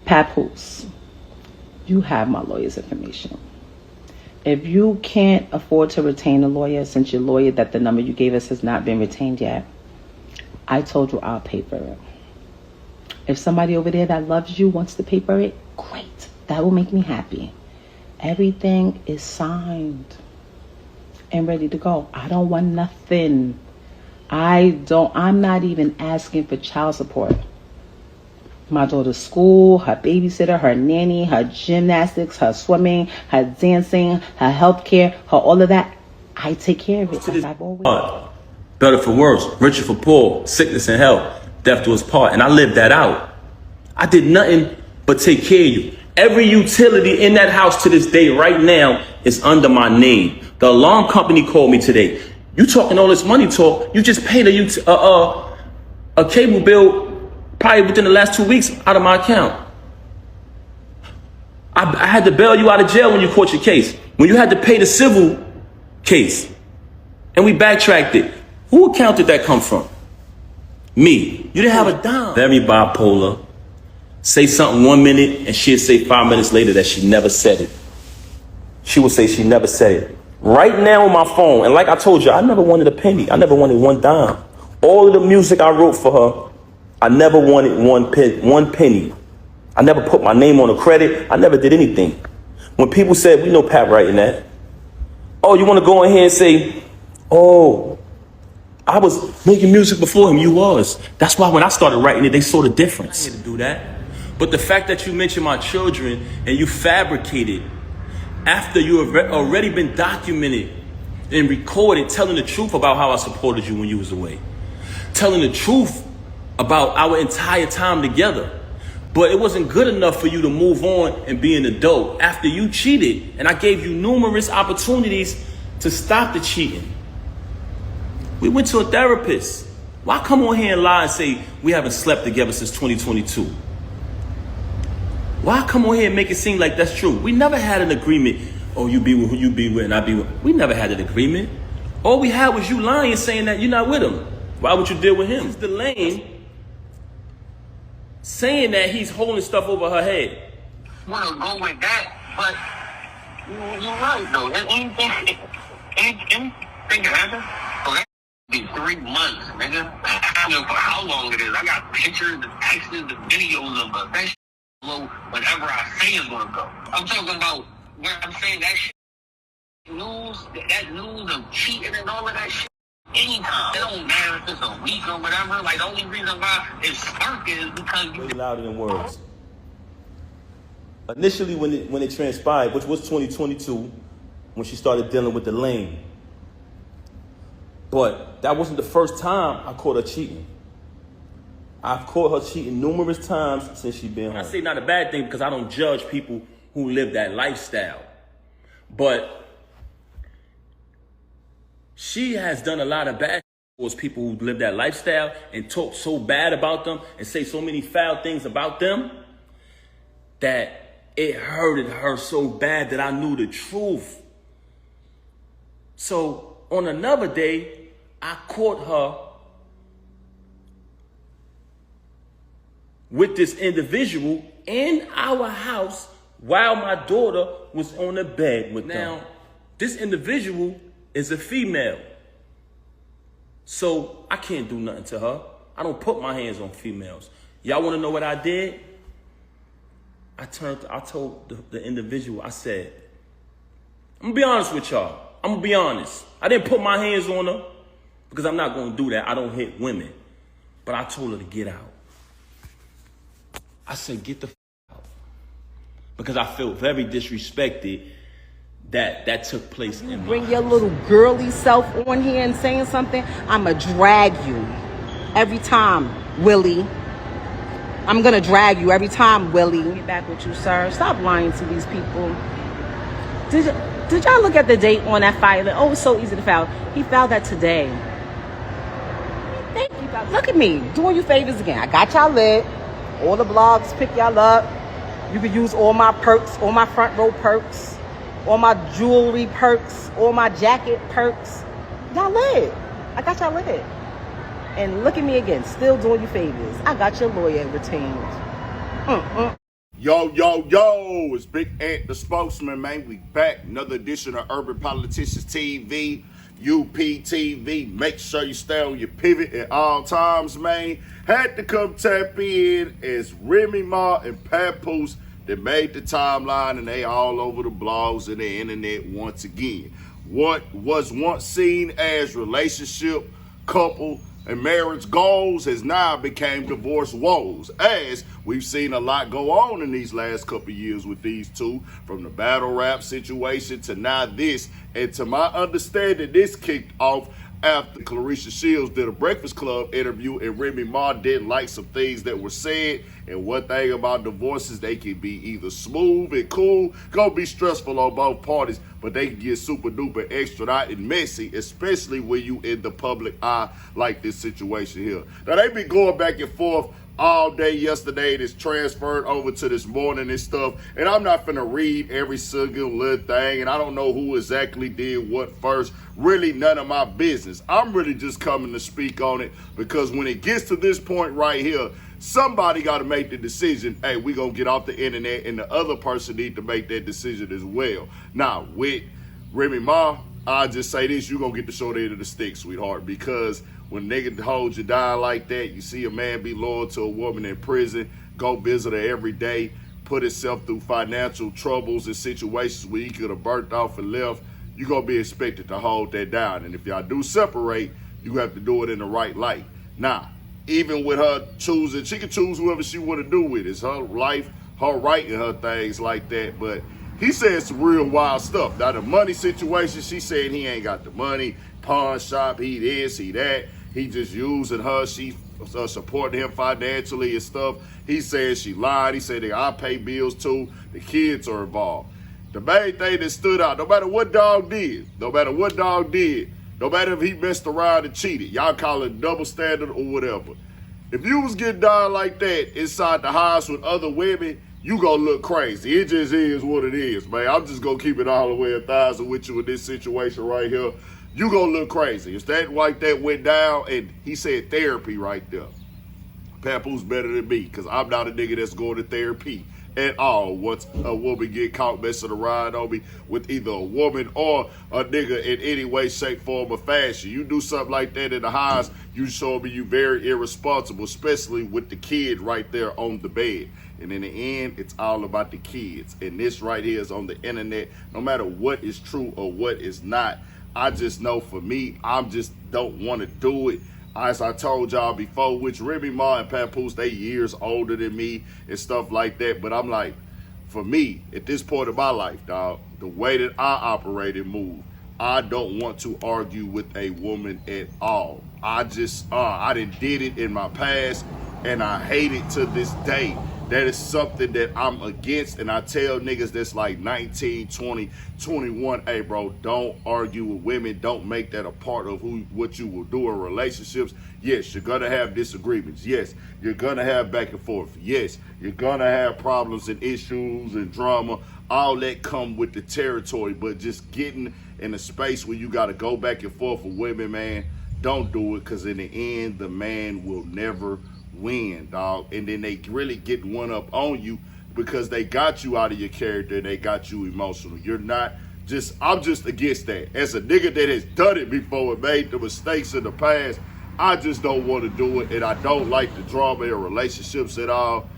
Papoose, you have my lawyer's information. If you can't afford to retain a lawyer, since your lawyer that the number you gave us has not been retained yet, I told you I'll pay for it. If somebody over there that loves you wants to pay for it, great. That will make me happy. Everything is signed and ready to go. I don't want nothing. I'm not even asking for child support. My daughter's school, her babysitter, her nanny, her gymnastics, her swimming, her dancing, her healthcare, her all of that, I take care of it. I've always. Better for worse, richer for poor, sickness and health, death do us part. And I lived that out. I did nothing but take care of you. Every utility in that house to this day right now is under my name. The alarm company called me today. You talking all this money talk, you just paid a cable bill probably within the last 2 weeks out of my account. I had to bail you out of jail when you caught your case. When you had to pay the civil case. And we backtracked it. Who account did that come from? Me. You didn't have a dime. Very bipolar. Say something 1 minute and she'll say 5 minutes later that she never said it. She will say she never said it. Right now on my phone, and like I told you, I never wanted a penny. I never wanted one dime. All of the music I wrote for her, I never wanted one penny. I never put my name on a credit. I never did anything. When people said, we know Pat writing that. Oh, you want to go in here and say, oh, I was making music before him. You was. That's why when I started writing it, they saw the difference. I had to do that. But the fact that you mentioned my children and you fabricated after you have already been documented and recorded, telling the truth about how I supported you when you was away. Telling the truth about our entire time together. But it wasn't good enough for you to move on and be an adult after you cheated. And I gave you numerous opportunities to stop the cheating. We went to a therapist. Why come on here and lie and say we haven't slept together since 2022? Why come on here and make it seem like that's true? We never had an agreement. Oh, you be with who you be with and I be with. We never had an agreement. All we had was you lying, saying that you're not with him. Why would you deal with him? It's the lane saying that he's holding stuff over her head. Want to go with that, but you're right though. Anything can happen. So that be 3 months, nigga. I don't know for how long it is. I got pictures, the texts, the videos of that shit low whenever I say it's gonna go. I'm talking about when I'm saying that shit news, that news of cheating and all of that shit. Anytime. It don't matter if it's a week or whatever. Like, the only reason why it's sparking is because you... Louder than words. Initially, when it transpired, which was 2022, when she started dealing with the lane. But that wasn't the first time I caught her cheating. I've caught her cheating numerous times since she's been home. I say not a bad thing because I don't judge people who live that lifestyle. But she has done a lot of bad towards people who live that lifestyle and talk so bad about them and say so many foul things about them that it hurted her so bad that I knew the truth. So on another day, I caught her with this individual in our house while my daughter was on the bed with them. Now, this individual is a female. So I can't do nothing to her. I don't put my hands on females. Y'all want to know what I did? I told the individual, I said, I'm going to be honest with y'all. I'm going to be honest. I didn't put my hands on her because I'm not going to do that. I don't hit women. But I told her to get out. I said, get the out. Because I felt very disrespected that took place in my Bring your little girly self on here and saying something, I'ma drag you every time, Willie. I'm gonna drag you every time, Willie. Get back with you, sir. Stop lying to these people. Did y'all look at the date on that filing? Oh, it's so easy to file. He filed that today. Thank you, guys. Look at me, doing you favors again. I got y'all lit. All the blogs pick y'all up. You can use all my perks, all my front row perks. All my jewelry perks, all my jacket perks. Y'all lit. I got y'all lit. And look at me again, still doing you favors. I got your lawyer retained. Yo, yo, yo, it's Big Ant the Spokesman, man. We back. Another edition of Urban Politicians TV, UPTV. Make sure you stay on your pivot at all times, man. Had to come tap in as Remy Ma and Papoose that made the timeline, and they all over the blogs and the internet once again. What was once seen as relationship, couple, and marriage goals has now became divorce woes, as we've seen a lot go on in these last couple of years with these two, from the battle rap situation to now this. And to my understanding, this kicked off after Clarissa Shields did a Breakfast Club interview and Remy Ma didn't like some things that were said. And one thing about divorces, they can be either smooth and cool, gonna be stressful on both parties, but they can get super duper extra out and messy, especially when you in the public eye like this situation here. Now they been going back and forth all day yesterday. It's transferred over to this morning and stuff, and I'm not finna read every single little thing, and I don't know who exactly did what first. Really none of my business. I'm really just coming to speak on it because when it gets to this point right here, somebody got to make the decision. Hey, we gonna get off the internet, and the other person need to make that decision as well. Now with Remy Ma, I'll just say this: you gonna get the short end of the stick, sweetheart, because when nigga holds you down like that, you see a man be loyal to a woman in prison, go visit her every day, put himself through financial troubles and situations where he could have burnt off and left, you're going to be expected to hold that down. And if y'all do separate, you have to do it in the right light. Now, even with her choosing, she can choose whoever she want to do with. It's her life, her right, and her things like that. But he said some real wild stuff. Now, the money situation, she said he ain't got the money, pawn shop, he this, he that. He just using her. She supporting him financially and stuff. He said she lied. He said, I pay bills too. The kids are involved. The main thing that stood out, no matter what dog did, no matter if he messed around and cheated, y'all call it double standard or whatever. If you was getting down like that inside the house with other women, you gonna look crazy. It just is what it is, man. I'm just gonna keep it all the way 1,000 with you in this situation right here. You gonna look crazy. If that like that went down, and he said therapy right there. Papoose better than me, because I'm not a nigga that's going to therapy at all once a woman get caught messing around on me with either a woman or a nigga in any way, shape, form, or fashion. You do something like that in the house, you show me you very irresponsible, especially with the kid right there on the bed. And in the end, it's all about the kids. And this right here is on the internet. No matter what is true or what is not, I just know for me, I just don't want to do it. As I told y'all before, which Remy Ma and Papoose, they years older than me and stuff like that. But I'm like, for me, at this point of my life, dog, the way that I operate and move, I don't want to argue with a woman at all. I just, I did it in my past, and I hate it to this day. That is something that I'm against, and I tell niggas that's like 19, 20, 21, hey bro, don't argue with women. Don't make that a part of what you will do in relationships. Yes, you're gonna have disagreements. Yes, you're gonna have back and forth. Yes, you're gonna have problems and issues and drama. All that come with the territory, but just getting in a space where you gotta go back and forth with women, man, don't do it, because in the end, the man will never win, dog. And then they really get one up on you because they got you out of your character and they got you emotional. You're not just, I'm just against that. As a nigga that has done it before and made the mistakes in the past, I just don't want to do it, and I don't like the drama in relationships at all.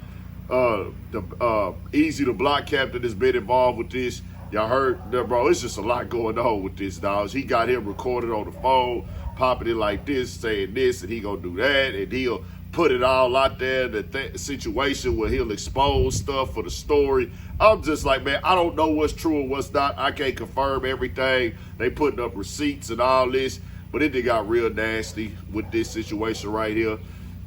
The Easy the Block Captain has been involved with this. Y'all heard that, bro? It's just a lot going on with this, dog. He got him recorded on the phone, popping it like this, saying this, and he gonna do that, and he'll put it all out there, the situation where he'll expose stuff for the story. I'm just like, man, I don't know what's true and what's not. I can't confirm everything. They putting up receipts and all this, but it got real nasty with this situation right here.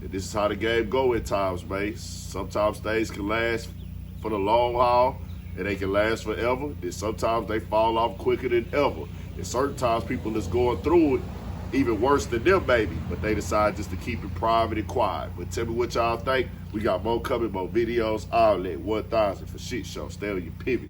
And this is how the game go at times, man. Sometimes things can last for the long haul, and they can last forever. And sometimes they fall off quicker than ever. And certain times people is going through it even worse than them, baby, but they decide just to keep it private and quiet. But tell me what y'all think. We got more coming, more videos, all that 1,000 for shit show. Stay on your pivot.